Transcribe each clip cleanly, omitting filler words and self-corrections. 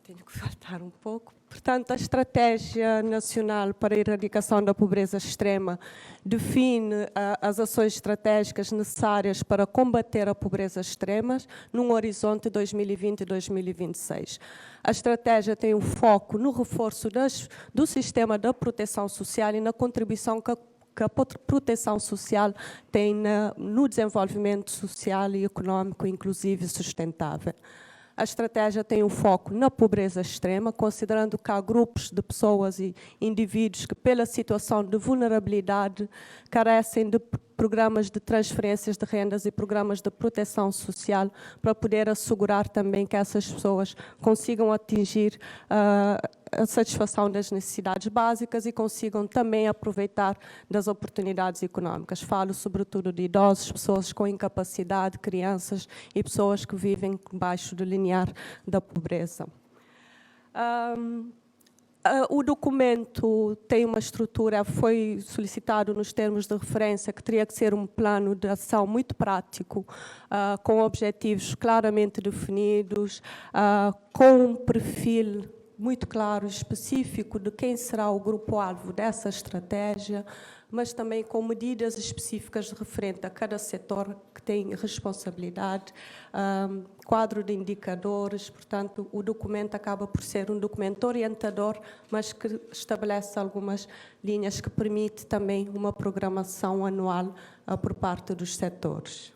tenho que faltar um pouco. Portanto, a Estratégia Nacional para a Erradicação da Pobreza Extrema define as ações estratégicas necessárias para combater a pobreza extrema num horizonte 2020 e 2026. A estratégia tem um foco no reforço do sistema da proteção social e na contribuição que a proteção social tem no desenvolvimento social e econômico, inclusive e sustentável. A estratégia tem um foco na pobreza extrema, considerando que há grupos de pessoas e indivíduos que, pela situação de vulnerabilidade, carecem de programas de transferências de rendas e programas de proteção social para poder assegurar também que essas pessoas consigam atingir a satisfação das necessidades básicas e consigam também aproveitar das oportunidades econômicas. Falo sobretudo de idosos, pessoas com incapacidade, crianças e pessoas que vivem embaixo do limiar da pobreza. O documento tem uma estrutura, foi solicitado nos termos de referência, que teria que ser um plano de ação muito prático, com objetivos claramente definidos, com um perfil muito claro, específico de quem será o grupo-alvo dessa estratégia, mas também com medidas específicas referente a cada setor que tem responsabilidade, quadro de indicadores. Portanto, o documento acaba por ser um documento orientador, mas que estabelece algumas linhas que permite também uma programação anual por parte dos setores.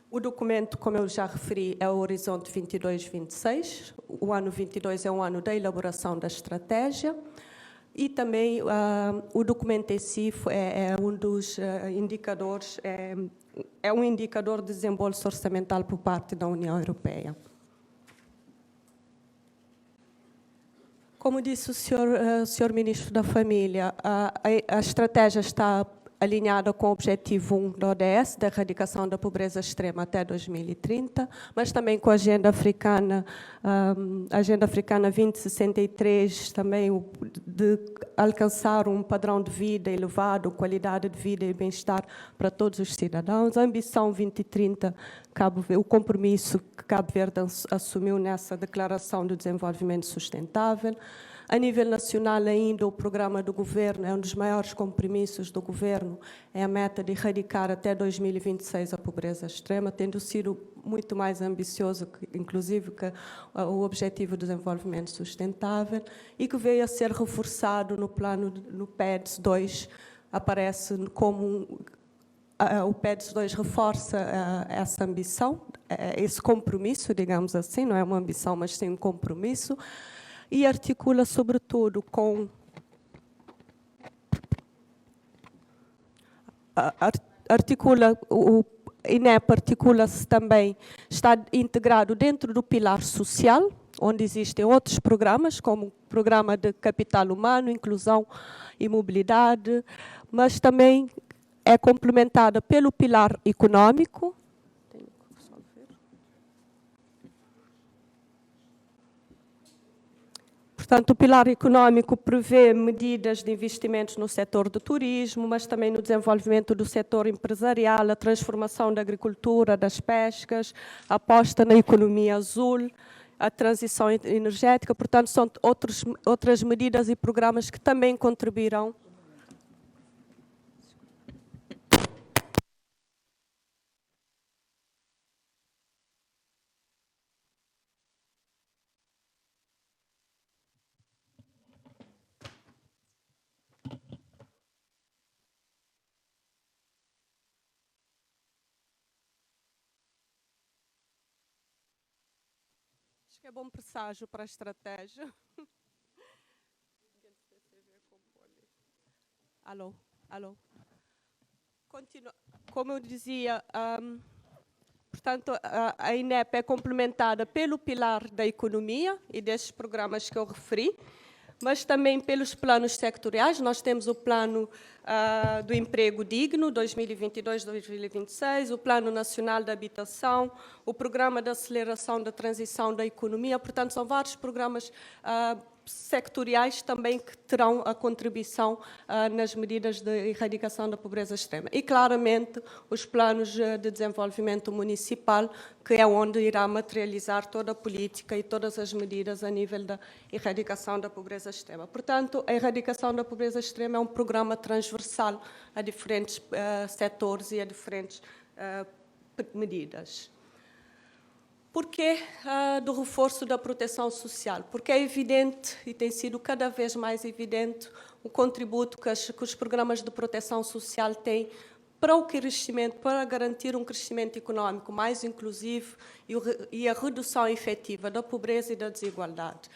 O documento, como eu já referi, é o Horizonte 22-26. O ano 22 é um ano da elaboração da estratégia. E também o documento em si é um dos indicadores, é um indicador de desembolso orçamental por parte da União Europeia. Como disse o senhor Ministro da Família, a estratégia está alinhada com o objetivo 1 da ODS, da erradicação da pobreza extrema até 2030, mas também com a Agenda Africana 2063, também de alcançar um padrão de vida elevado, qualidade de vida e bem-estar para todos os cidadãos. A Ambição 2030, o compromisso que Cabo Verde assumiu nessa Declaração do Desenvolvimento Sustentável. A nível nacional ainda, o programa do governo é um dos maiores compromissos do governo, é a meta de erradicar até 2026 a pobreza extrema, tendo sido muito mais ambicioso, inclusive, que o Objetivo de Desenvolvimento Sustentável, e que veio a ser reforçado no PEDS 2, aparece como o PEDS 2 reforça essa ambição, esse compromisso, digamos assim, não é uma ambição, mas sim um compromisso, e articula, sobretudo, com o INEP articula-se também, está integrado dentro do pilar social, onde existem outros programas, como o Programa de Capital Humano, Inclusão e Mobilidade, mas também é complementada pelo pilar econômico. Portanto, o pilar econômico prevê medidas de investimentos no setor do turismo, mas também no desenvolvimento do setor empresarial, a transformação da agricultura, das pescas, a aposta na economia azul, a transição energética. Portanto, são outras medidas e programas que também contribuirão . Acho que é bom presságio para a estratégia. Alô, alô. Como eu dizia, portanto, a INEP é complementada pelo pilar da economia e desses programas que eu referi, mas também pelos planos sectoriais. Nós temos o plano do Emprego Digno, 2022-2026, o Plano Nacional de Habitação, o Programa de Aceleração da Transição da Economia. Portanto, são vários programas sectoriais também que terão a contribuição nas medidas de erradicação da pobreza extrema. E, claramente, os planos de desenvolvimento municipal, que é onde irá materializar toda a política e todas as medidas a nível da erradicação da pobreza extrema. Portanto, a erradicação da pobreza extrema é um programa transversal a diferentes setores e a diferentes medidas. Porquê do reforço da proteção social? Porque é evidente, e tem sido cada vez mais evidente, o contributo que os programas de proteção social têm para o crescimento, para garantir um crescimento econômico mais inclusivo e a redução efetiva da pobreza e da desigualdade.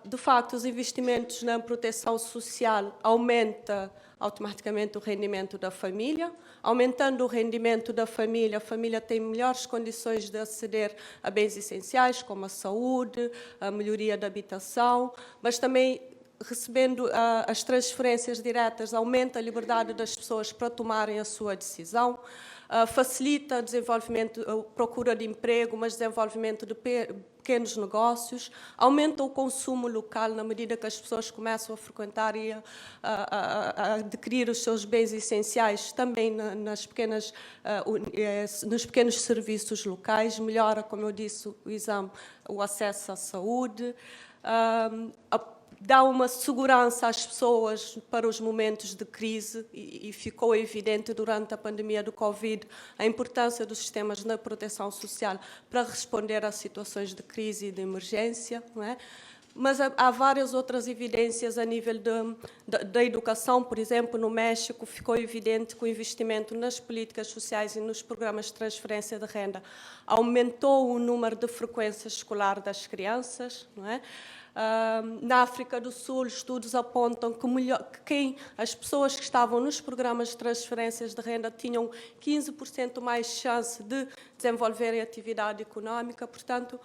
De facto, os investimentos na proteção social aumentam automaticamente o rendimento da família. Aumentando o rendimento da família, a família tem melhores condições de aceder a bens essenciais, como a saúde, a melhoria da habitação, mas também recebendo as transferências diretas, aumenta a liberdade das pessoas para tomarem a sua decisão, facilita o desenvolvimento, a procura de emprego, mas desenvolvimento de pequenos negócios, aumenta o consumo local na medida que as pessoas começam a frequentar e a adquirir os seus bens essenciais também nos pequenos serviços locais, melhora, como eu disse, o acesso à saúde, dá uma segurança às pessoas para os momentos de crise e ficou evidente durante a pandemia do Covid a importância dos sistemas de proteção social para responder a situações de crise e de emergência, não é? Mas há várias outras evidências a nível da educação. Por exemplo, no México ficou evidente que o investimento nas políticas sociais e nos programas de transferência de renda aumentou o número de frequência escolar das crianças, não é? Na África do Sul, estudos apontam que as pessoas que estavam nos programas de transferências de renda tinham 15% mais chance de desenvolverem atividade econômica. Portanto,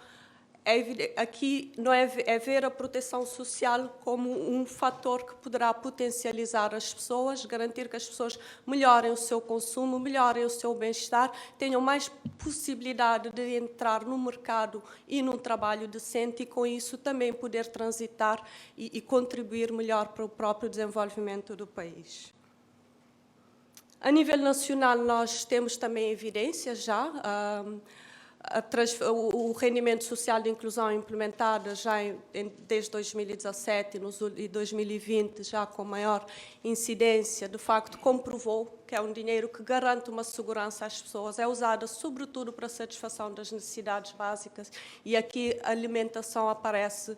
aqui não é ver a proteção social como um fator que poderá potencializar as pessoas, garantir que as pessoas melhorem o seu consumo, melhorem o seu bem-estar, tenham mais possibilidade de entrar no mercado e num trabalho decente e, com isso, também poder transitar e contribuir melhor para o próprio desenvolvimento do país. A nível nacional, nós temos também evidências já. O rendimento social de inclusão implementado já desde 2017 e 2020, já com maior incidência, de facto comprovou que é um dinheiro que garante uma segurança às pessoas, é usado sobretudo para a satisfação das necessidades básicas, e aqui a alimentação aparece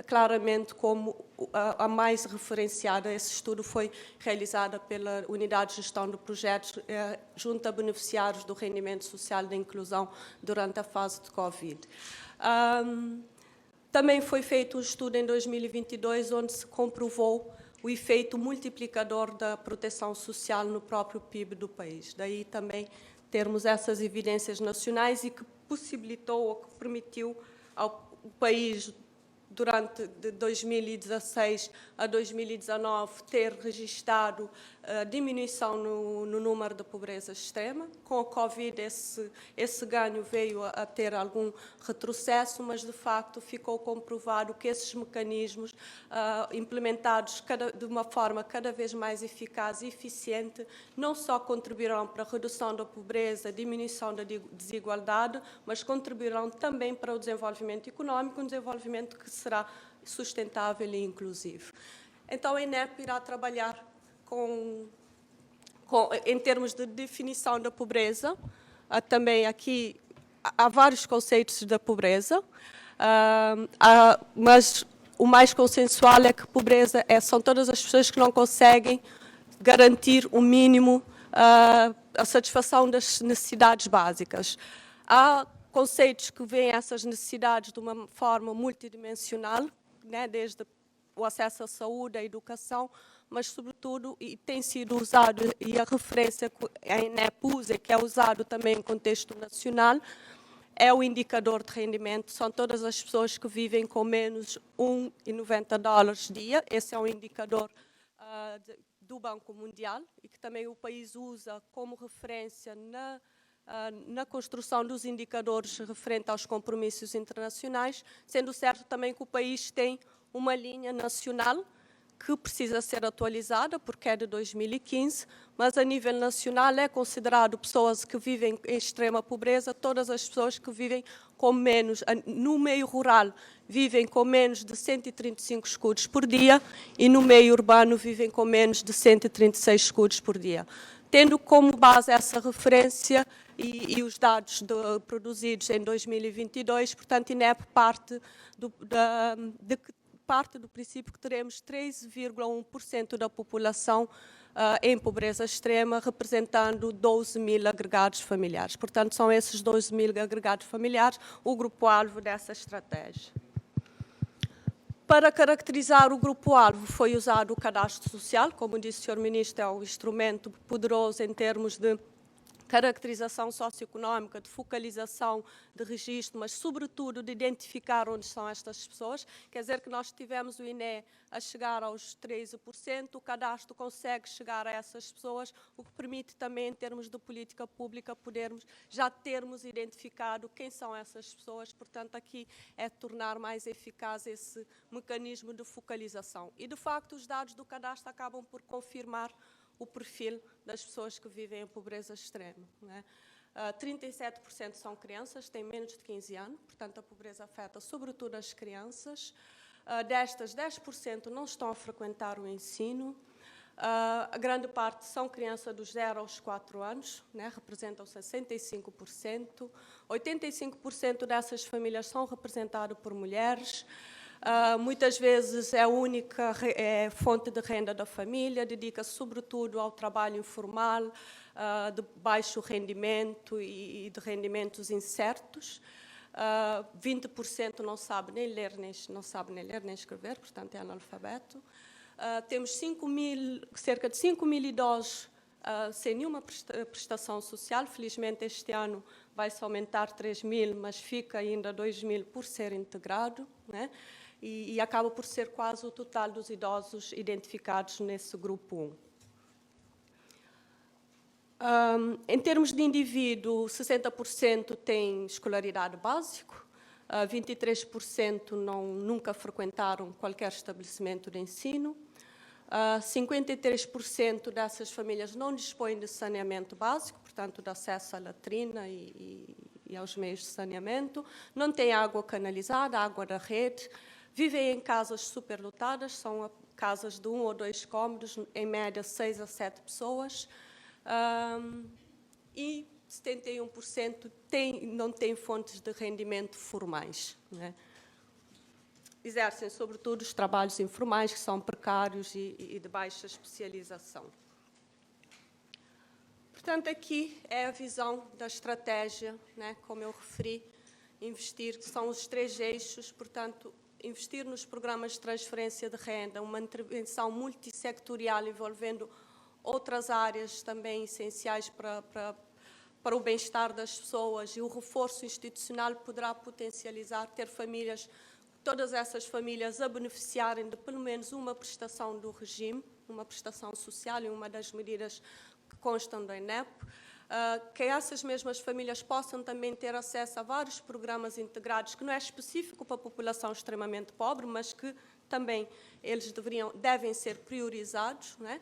claramente como a mais referenciada. Esse estudo foi realizado pela Unidade de Gestão de Projetos junto a beneficiários do rendimento social de inclusão durante a fase de Covid. Também foi feito um estudo em 2022 onde se comprovou o efeito multiplicador da proteção social no próprio PIB do país. Daí também termos essas evidências nacionais e que possibilitou ou que permitiu ao país, durante de 2016 a 2019, ter registrado diminuição no número de pobreza extrema. Com a Covid, esse ganho veio a ter algum retrocesso, mas, de facto, ficou comprovado que esses mecanismos implementados de uma forma cada vez mais eficaz e eficiente não só contribuirão para a redução da pobreza, diminuição da desigualdade, mas contribuirão também para o desenvolvimento econômico, um desenvolvimento que será sustentável e inclusivo. Então, a INEP irá trabalhar em termos de definição da pobreza. Também aqui há vários conceitos da pobreza, mas o mais consensual é que pobreza são todas as pessoas que não conseguem garantir o mínimo, a satisfação das necessidades básicas. Há conceitos que veem essas necessidades de uma forma multidimensional, né, desde o acesso à saúde, à educação, mas, sobretudo, e tem sido usado, e a referência que a INEP usa, que é usado também em contexto nacional, é o indicador de rendimento. São todas as pessoas que vivem com menos $1,90 dia. Esse é um indicador do Banco Mundial e que também o país usa como referência na construção dos indicadores referente aos compromissos internacionais, sendo certo também que o país tem uma linha nacional que precisa ser atualizada, porque é de 2015, mas a nível nacional é considerado pessoas que vivem em extrema pobreza, todas as pessoas que vivem com menos, no meio rural, vivem com menos de 135 escudos por dia e no meio urbano vivem com menos de 136 escudos por dia. Tendo como base essa referência e os dados produzidos em 2022, portanto, INEP parte do princípio que teremos 3,1% da população em pobreza extrema, representando 12 mil agregados familiares. Portanto, são esses 12 mil agregados familiares o grupo-alvo dessa estratégia. Para caracterizar o grupo-alvo foi usado o cadastro social, como disse o Sr. Ministro, é um instrumento poderoso em termos de caracterização socioeconómica, de focalização, de registro, mas sobretudo de identificar onde são estas pessoas. Quer dizer que nós tivemos o INE a chegar aos 13%, o cadastro consegue chegar a essas pessoas, o que permite também, em termos de política pública, podermos já termos identificado quem são essas pessoas. Portanto, aqui é tornar mais eficaz esse mecanismo de focalização. E, de facto, os dados do cadastro acabam por confirmar o perfil das pessoas que vivem em pobreza extrema. Né? 37% são crianças, têm menos de 15 anos, portanto a pobreza afeta sobretudo as crianças. Destas, 10% não estão a frequentar o ensino. A grande parte são crianças dos 0 aos 4 anos, né? Representam 65%. 85% dessas famílias são representadas por mulheres. Muitas vezes é a única fonte de renda da família, dedica-se sobretudo ao trabalho informal, de baixo rendimento e de rendimentos incertos. 20% não sabe nem ler nem escrever, portanto é analfabeto. Temos cerca de 5 mil idosos sem nenhuma prestação social. Felizmente este ano vai-se aumentar 3 mil, mas fica ainda 2 mil por ser integrado, né? E acaba por ser quase o total dos idosos identificados nesse grupo 1. Em termos de indivíduo, 60% têm escolaridade básica, 23% nunca frequentaram qualquer estabelecimento de ensino, 53% dessas famílias não dispõem de saneamento básico, portanto, de acesso à latrina e aos meios de saneamento, não têm água canalizada, água da rede, vivem em casas superlotadas, são casas de 1 ou 2 cômodos, em média 6 a 7 pessoas, e 71% não têm fontes de rendimento formais, né? Exercem, sobretudo, os trabalhos informais, que são precários e de baixa especialização. Portanto, aqui é a visão da estratégia, né? Como eu referi, investir, que são os 3 eixos, portanto, investir nos programas de transferência de renda, uma intervenção multissectorial envolvendo outras áreas também essenciais para o bem-estar das pessoas, e o reforço institucional poderá potencializar, ter famílias, todas essas famílias a beneficiarem de pelo menos uma prestação do regime, uma prestação social e uma das medidas que constam da INEP, que essas mesmas famílias possam também ter acesso a vários programas integrados, que não é específico para a população extremamente pobre, mas que também eles devem ser priorizados, né?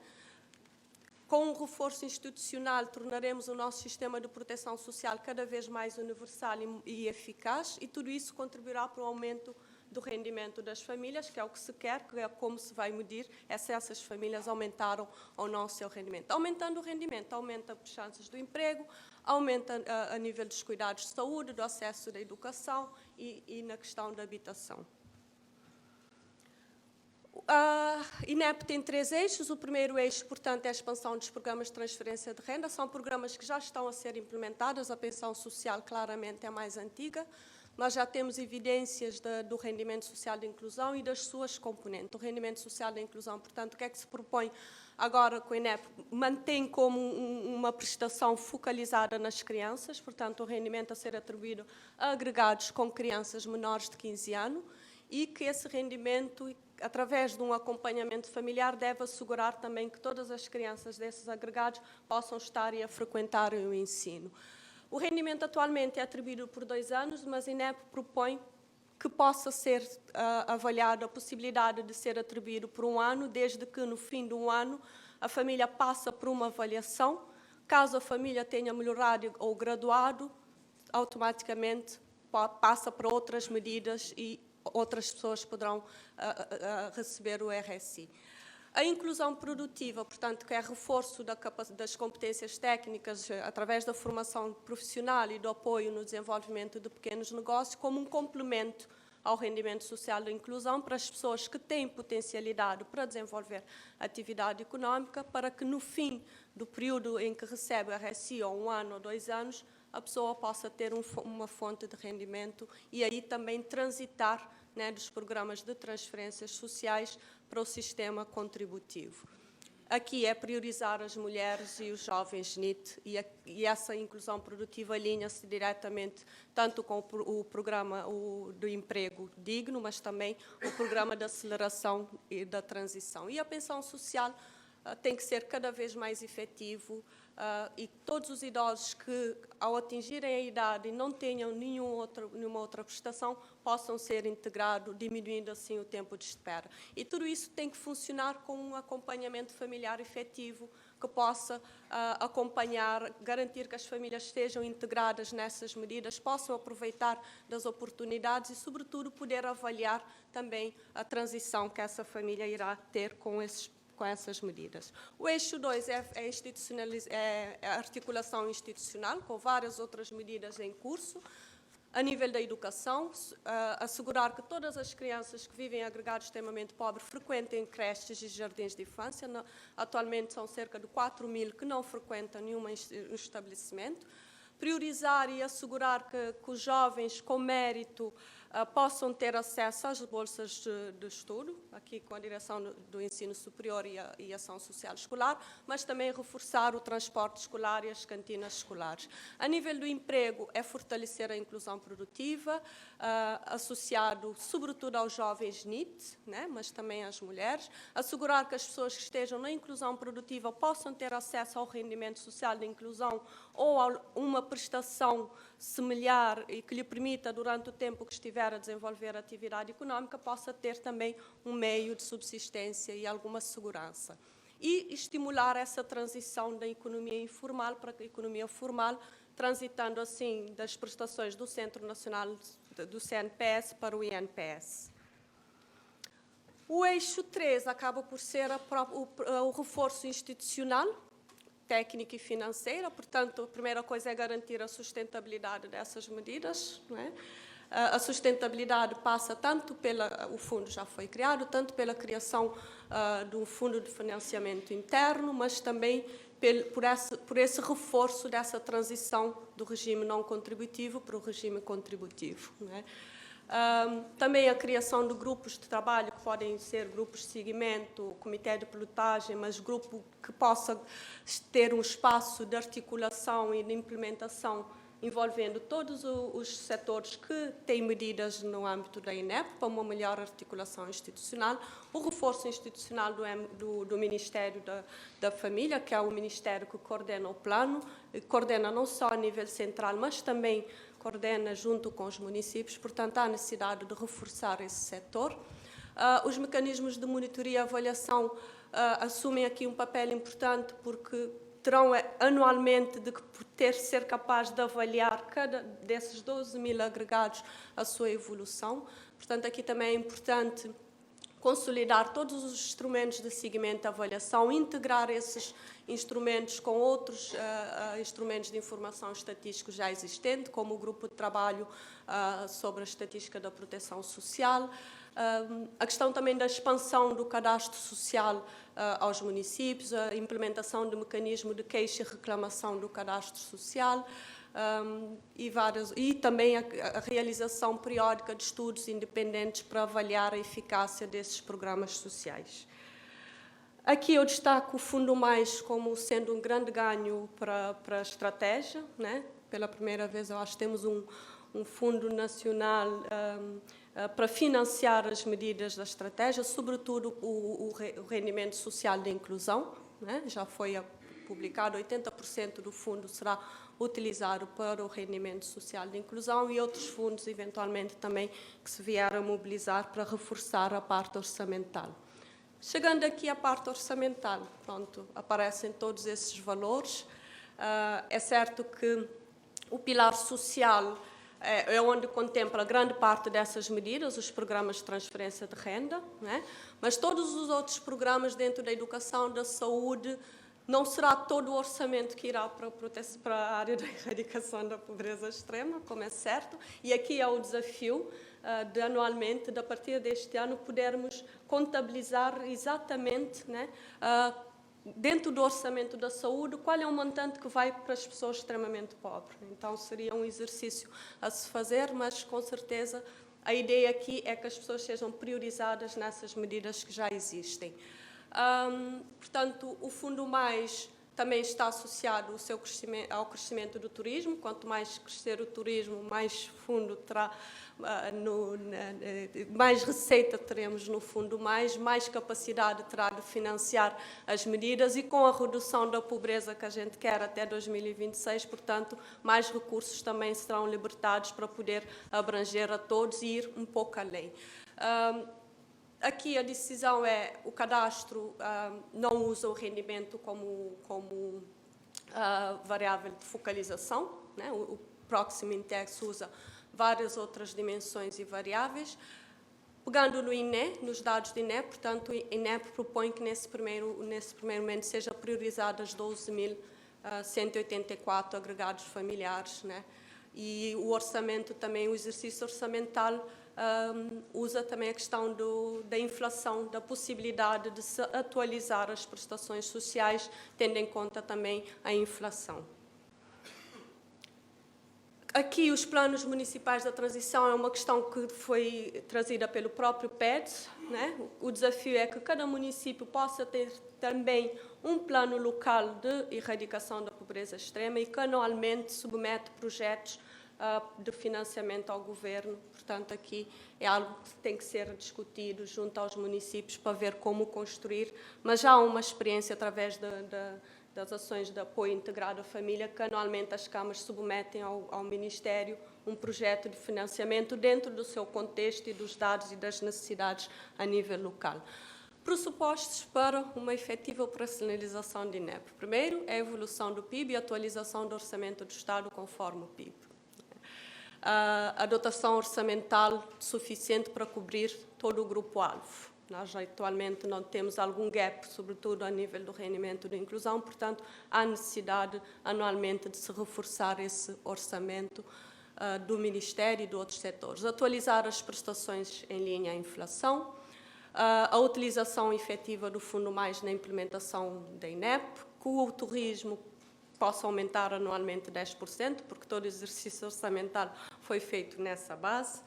Com um reforço institucional, tornaremos o nosso sistema de proteção social cada vez mais universal e eficaz, e tudo isso contribuirá para o aumento do rendimento das famílias, que é o que se quer, que é como se vai medir se essas famílias aumentaram ou não o seu rendimento. Aumentando o rendimento, aumenta as chances do emprego, aumenta a nível dos cuidados de saúde, do acesso à educação e na questão da habitação. A INEP tem 3 eixos. O primeiro eixo, portanto, é a expansão dos programas de transferência de renda. São programas que já estão a ser implementados. A pensão social, claramente, é mais antiga. Nós já temos evidências do rendimento social de inclusão e das suas componentes. O rendimento social de inclusão, portanto, o que é que se propõe agora com o INEP? Mantém como uma prestação focalizada nas crianças, portanto, o rendimento a ser atribuído a agregados com crianças menores de 15 anos, e que esse rendimento, através de um acompanhamento familiar, deve assegurar também que todas as crianças desses agregados possam estar e a frequentar o ensino. O rendimento atualmente é atribuído por 2 anos, mas a INEP propõe que possa ser avaliada a possibilidade de ser atribuído por 1 ano, desde que no fim de 1 ano a família passa por uma avaliação. Caso a família tenha melhorado ou graduado, automaticamente passa para outras medidas e outras pessoas poderão receber o RSI. A inclusão produtiva, portanto, que é reforço das competências técnicas através da formação profissional e do apoio no desenvolvimento de pequenos negócios, como um complemento ao rendimento social da inclusão para as pessoas que têm potencialidade para desenvolver atividade econômica, para que no fim do período em que recebe o RSI, ou 1 ano ou 2 anos, a pessoa possa ter uma fonte de rendimento e aí também transitar, né, dos programas de transferências sociais para o sistema contributivo. Aqui é priorizar as mulheres e os jovens NEET e essa inclusão produtiva alinha-se diretamente tanto com o programa do emprego digno, mas também o programa de aceleração e da transição. E a pensão social tem que ser cada vez mais efetivo e todos os idosos que, ao atingirem a idade e não tenham nenhuma outra prestação, possam ser integrados, diminuindo assim o tempo de espera. E tudo isso tem que funcionar com um acompanhamento familiar efetivo, que possa acompanhar, garantir que as famílias estejam integradas nessas medidas, possam aproveitar das oportunidades e, sobretudo, poder avaliar também a transição que essa família irá ter com essas medidas. O eixo 2 é a articulação institucional, com várias outras medidas em curso. A nível da educação, assegurar que todas as crianças que vivem em agregados extremamente pobres frequentem creches e jardins de infância. Atualmente são cerca de 4.000 que não frequentam nenhum estabelecimento. Priorizar e assegurar que os jovens com mérito possam ter acesso às bolsas de estudo, aqui com a direção do ensino superior e ação social escolar, mas também reforçar o transporte escolar e as cantinas escolares. A nível do emprego, é fortalecer a inclusão produtiva, associado sobretudo aos jovens NEET, né, mas também às mulheres, assegurar que as pessoas que estejam na inclusão produtiva possam ter acesso ao rendimento social de inclusão ou a uma prestação semelhar e que lhe permita, durante o tempo que estiver a desenvolver a atividade econômica, possa ter também um meio de subsistência e alguma segurança. E estimular essa transição da economia informal para a economia formal, transitando assim das prestações do Centro Nacional do CNPS para o INPS. O eixo 3 acaba por ser o reforço institucional, técnica e financeira, portanto, a primeira coisa é garantir a sustentabilidade dessas medidas, não é? A sustentabilidade passa tanto o fundo já foi criado, tanto pela criação de um fundo de financiamento interno, mas também por esse reforço dessa transição do regime não contributivo para o regime contributivo, não é? Também a criação de grupos de trabalho, que podem ser grupos de seguimento, comitê de pilotagem, mas grupo que possa ter um espaço de articulação e de implementação envolvendo todos os setores que têm medidas no âmbito da INEP para uma melhor articulação institucional, o reforço institucional do Ministério da Família, que é o Ministério que coordena o plano, coordena não só a nível central, mas também coordena junto com os municípios, portanto, há necessidade de reforçar esse setor. Os mecanismos de monitoria e avaliação assumem aqui um papel importante porque terão anualmente de ser capaz de avaliar cada desses 12.000 agregados a sua evolução. Portanto, aqui também é importante consolidar todos os instrumentos de seguimento e avaliação, integrar esses instrumentos com outros instrumentos de informação estatísticos já existentes, como o grupo de trabalho sobre a estatística da proteção social, a questão também da expansão do cadastro social aos municípios, a implementação do mecanismo de queixa e reclamação do cadastro social, e também a realização periódica de estudos independentes para avaliar a eficácia desses programas sociais. Aqui eu destaco o Fundo Mais como sendo um grande ganho para a estratégia, né? Pela primeira vez, eu acho que temos um fundo nacional para financiar as medidas da estratégia, sobretudo o rendimento social de inclusão, né? Já foi publicado, 80% do fundo será utilizado para o rendimento social de inclusão e outros fundos, eventualmente, também que se vieram a mobilizar para reforçar a parte orçamental. Chegando aqui à parte orçamental, pronto, aparecem todos esses valores. É certo que o pilar social é onde contempla grande parte dessas medidas, os programas de transferência de renda, né? Mas todos os outros programas dentro da educação, da saúde, não será todo o orçamento que irá para a área da erradicação da pobreza extrema, como é certo, e aqui é o desafio de anualmente, a partir deste ano, podermos contabilizar exatamente, né, dentro do orçamento da saúde, qual é o montante que vai para as pessoas extremamente pobres. Então, seria um exercício a se fazer, mas, com certeza, a ideia aqui é que as pessoas sejam priorizadas nessas medidas que já existem. Portanto, o Fundo Mais também está associado ao crescimento do turismo. Quanto mais crescer o turismo, mais fundo terá, mais receita teremos no Fundo mais capacidade terá de financiar as medidas e com a redução da pobreza que a gente quer até 2026, portanto, mais recursos também serão libertados para poder abranger a todos e ir um pouco além. Aqui a decisão é, o cadastro não usa o rendimento como variável de focalização, né? O Próximo Index usa várias outras dimensões e variáveis. Pegando no INE, nos dados do INE, portanto, o INEP propõe que nesse primeiro momento seja priorizadas 12.184 agregados familiares, né? E o orçamento também, o exercício orçamental, usa também a questão da inflação, da possibilidade de se atualizar as prestações sociais, tendo em conta também a inflação. Aqui, os planos municipais da transição é uma questão que foi trazida pelo próprio PEDS, né? O desafio é que cada município possa ter também um plano local de erradicação da pobreza extrema e que anualmente submete projetos de financiamento ao governo. Portanto, aqui é algo que tem que ser discutido junto aos municípios para ver como construir, mas já há uma experiência através das ações de apoio integrado à família, que anualmente as câmaras submetem ao Ministério um projeto de financiamento dentro do seu contexto e dos dados e das necessidades a nível local. Pressupostos para uma efetiva operacionalização do INEP. Primeiro, é a evolução do PIB e a atualização do orçamento do Estado conforme o PIB. A dotação orçamental suficiente para cobrir todo o grupo-alvo. Nós atualmente não temos algum gap, sobretudo a nível do rendimento de inclusão, portanto, há necessidade anualmente de se reforçar esse orçamento do Ministério e de outros setores. Atualizar as prestações em linha à inflação, a utilização efetiva do Fundo Mais na implementação da INEP, que o turismo possa aumentar anualmente 10%, porque todo o exercício orçamental foi feito nessa base.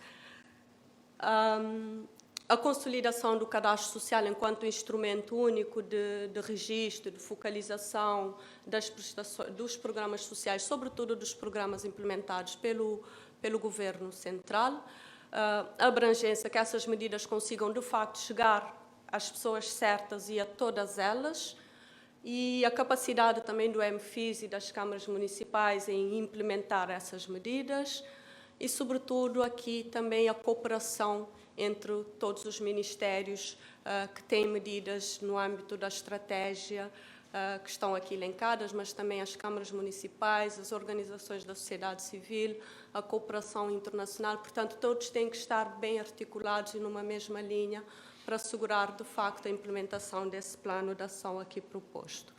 A consolidação do cadastro social enquanto instrumento único de registro, de focalização dos programas sociais, sobretudo dos programas implementados pelo Governo Central. A abrangência, que essas medidas consigam, de facto, chegar às pessoas certas e a todas elas, e a capacidade também do MFIS e das câmaras municipais em implementar essas medidas e, sobretudo, aqui também a cooperação entre todos os ministérios que têm medidas no âmbito da estratégia, que estão aqui elencadas, mas também as câmaras municipais, as organizações da sociedade civil, a cooperação internacional. Portanto, todos têm que estar bem articulados e numa mesma linha para assegurar, de facto, a implementação desse plano de ação aqui proposto.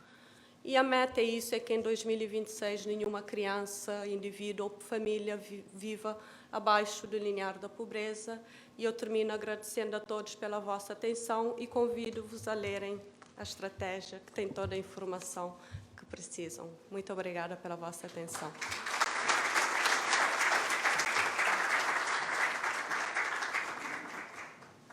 E a meta é que em 2026 nenhuma criança, indivíduo ou família viva abaixo do limiar da pobreza. E eu termino agradecendo a todos pela vossa atenção e convido-vos a lerem a estratégia, que tem toda a informação que precisam. Muito obrigada pela vossa atenção.